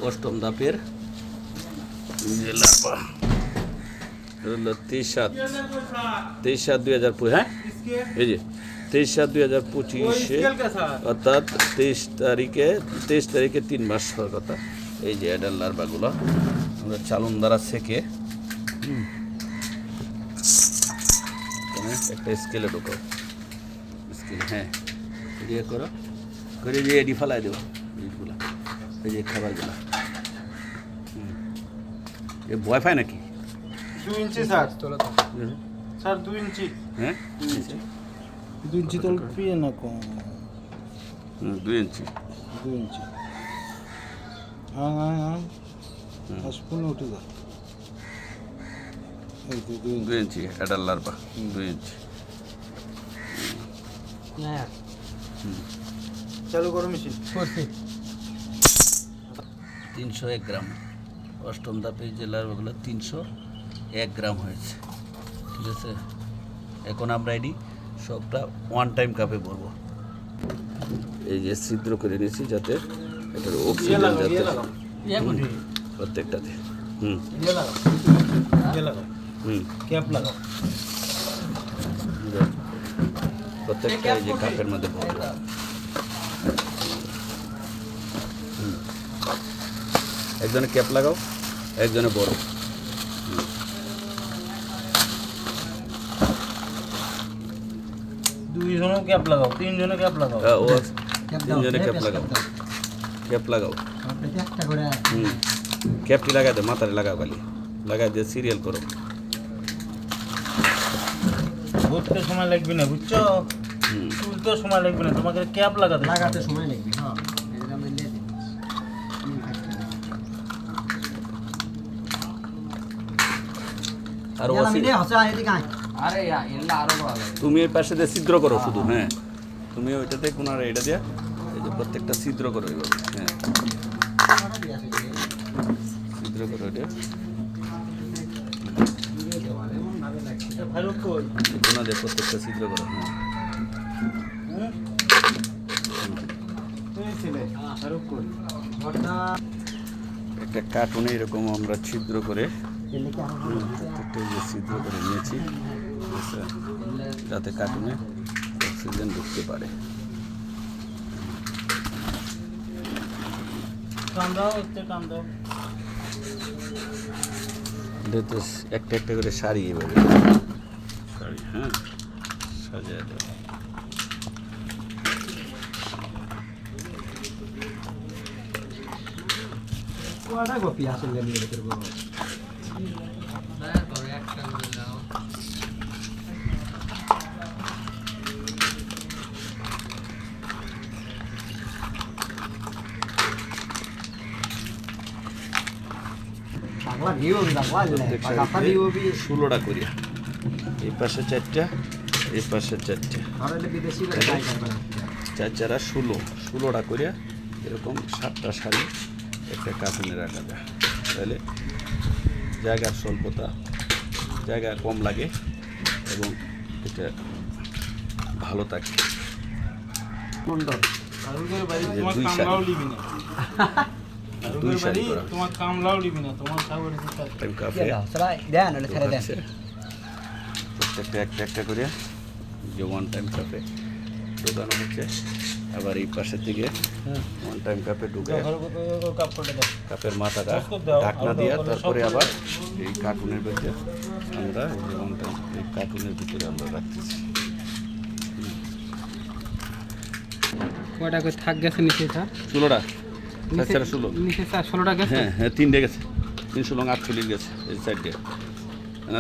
অষ্টম ধাপের লার্ভা। 23/7/2025, হ্যাঁ এই যে 23/7/2025 অর্থাৎ 23 তারিখে 3 মাস হওয়ার কথা। এই যে অ্যাডাল্ট লার্ভাগুলো আমরা চালন দ্বারা সেকে একটা স্কেলে ঢোকাও, স্কেল হ্যাঁ দিয়ে করো করে দিয়ে এডি ফেলাই দেবো এইগুলো, এই যে খাবারগুলো। এ ভয় পায় নাকি? 2 ইঞ্চি স্যার, স্যার 2 ইঞ্চি, হ্যাঁ 2 ইঞ্চি তো পিয়ে না কম, 2 ইঞ্চি 2 ইঞ্চি। হ্যাঁ আসপুন উঠে যা, এই তো 2 ইঞ্চি অ্যাডাল্ট লার্ভা, 2 ইঞ্চি। চালু করো মেশিন। 301 গ্রাম অষ্টম ধাপে যে লার্ভাগুলো 301 গ্রাম হয়েছে, ঠিক আছে। এখন আমরা এটি সবটা ওয়ান টাইম কাপে ভরবো। এই যে ছিদ্র করে নিয়েছি যাতে এটার অক্সিজেন যাতে প্রত্যেকটাতে ক্যাপ লাগাও, প্রত্যেকটা এই যে কাপের মধ্যে ভরবো। একজনে ক্যাপ লাগাও, একজনে বড়। দুইজনে ক্যাপ লাগাও, তিনজনে ক্যাপ লাগাও, ও তিনজনে ক্যাপ লাগাও, ক্যাপ লাগাও। ক্যাপটি লাগাই দাও, মাথায় লাগাও, খালি লাগাই দিয়ে সিরিয়াল করো। ভরতে সময় লাগবে না, বুঝছো? তুলতে সময় লাগবে না, তোমাকে ক্যাপ লাগাতে সময় লাগবে। হ্যাঁ আর তুমি এই পাশে দিয়ে ছিদ্র করো শুধু, হ্যাঁ তুমি ওইটাতে কোন এটা দিয়া এই যে প্রত্যেকটা ছিদ্র করো এইভাবে, হ্যাঁ ছিদ্র করো এটা কোনা দিয়ে প্রত্যেকটা ছিদ্র করো। একটা কার্টুনে এরকম আমরা ছিদ্র করে প্রত্যেকটা যে ছিদ্র করে নিয়েছি যাতে কার্টুনে অক্সিজেন ঢুকতে পারে। একটা একটা করে শাড়ি এভাবে শাড়ি, হ্যাঁ সাজিয়ে দেবো। কয়টা কপি আসলে নিয়ে করবো? বাংলা ভিউ বাংলা ভিউ 16টা করিয়া, এই পাশে 4টা, এই পাশে 4টা, আর বিদেশি ট্রাই করবে না। 4 16টা করিয়া এরকম 7টা শাড়ি একটা কার্টুনে রাখা যায়, তাহলে জায়গার স্বল্পতা, জায়গা কম লাগে এবং এটা ভালো থাকে। দুই শাড়ি করা তোমার কামলাও লিবি না, তোমার সাগরে কাপে দেন ওটা ছেড়ে দেন। প্রত্যেকটা একটা একটা করে যে ওয়ান টাইম কাপে ঢোকানো হচ্ছে। আবার এই পাশের দিকে ওয়ান টাইম কাপে ঢুকে কাপের মাথাটা ঢাকনা দিয়ে তারপরে আবার এই কার্টুনের ভিতরে আমরা এই ওয়ান টাইম এই কার্টুনের ভিতরে আমরা রাখতেছি। কয়টা করে থাক গেছে নিচে স্যার? 16টা, 16 নিচে স্যার 16টা গেছে। হ্যাঁ 3টে গেছে, 300 লং 48 গেছে এই সাইডে, না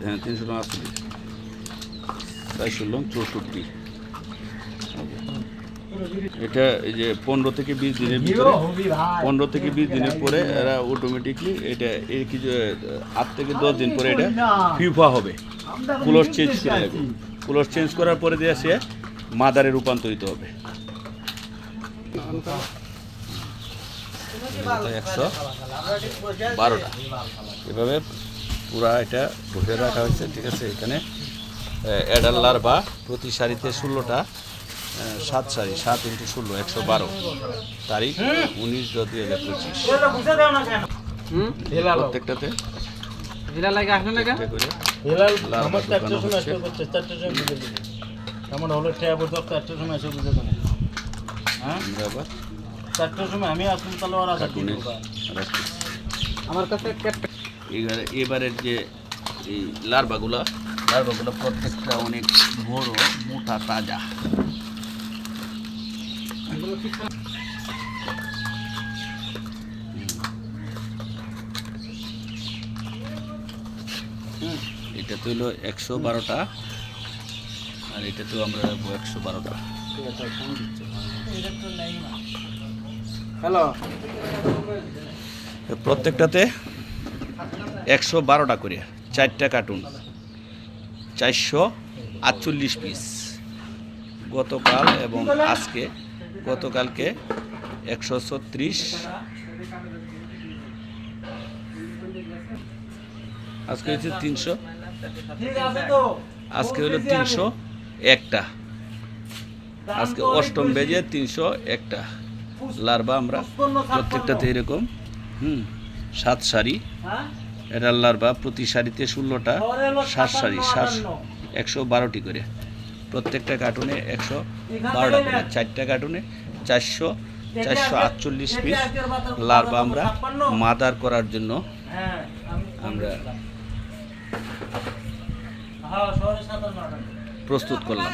হ্যাঁ 300 লং 48, 400 লং 64। এটা এই যে 15 থেকে 20 দিনের ভিতরে, 15 থেকে 20 দিনের পরে এরা অটোমেটিকলি এটা এই কিছু 8 থেকে 10 দিন পরে এটা ফিউফা হবে, কুলস চেঞ্জ করে দেবে। কুলস চেঞ্জ করার পরে দিয়ে সে মাদারে রূপান্তরিত হবে। 112টা এভাবে পুরা এটা বসে রাখা হয়েছে, ঠিক আছে। এখানে অ্যাডাল্ট লার্ভা প্রতি সারিতে 16টা 7 সারি 7 × 16 112 তারিখ 19/2/2025 এটা বুঝে দাও না কেন হুম প্রত্যেকটাতে হিলা লাগে আসলে না কেন একটা করে হেলাল লাল আমার দোকানও 4টার সময় হচ্ছে। আসতে করছে 4টার সময় বুঝে দেবো আমার হলো ঠেয়া বলতে 4টার সময় এসে বুঝে দেবো হ্যাঁ আমরা আবার 4টার সময় আমি আসুন তাহলে আর আসা কার্টুনে দিন রাখি। আমার কাছে ক্যাপটা এবারের যে এই লার্ভাগুলো প্রত্যেকটা অনেক বড় মোটা তাজা। এটা তো হলো 112টা আর এটা তো আমরা রাখবো 112টা। হ্যালো প্রত্যেকটাতে 112টা করে 4টা কার্টুন 448 পিস। গতকাল এবং আজকে গতকালকে 136, আজকে হচ্ছে 300, ঠিক আছে তো আজকে হলো 301টা, আজকে অষ্টম বেজে 301টা লার্ভা আমরা প্রত্যেকটাতে এরকম 7 সারি হ্যাঁ এটা লার্ভা, প্রতি সারিতে 16টা, 7 সারি 112টি করে, প্রত্যেকটা কার্টুনে 112টা করে, 4টা কার্টুনে 448 পিস লার্ভা আমরা মাদার করার জন্য হ্যাঁ আমরা হ্যাঁ 57 প্রস্তুত করলাম।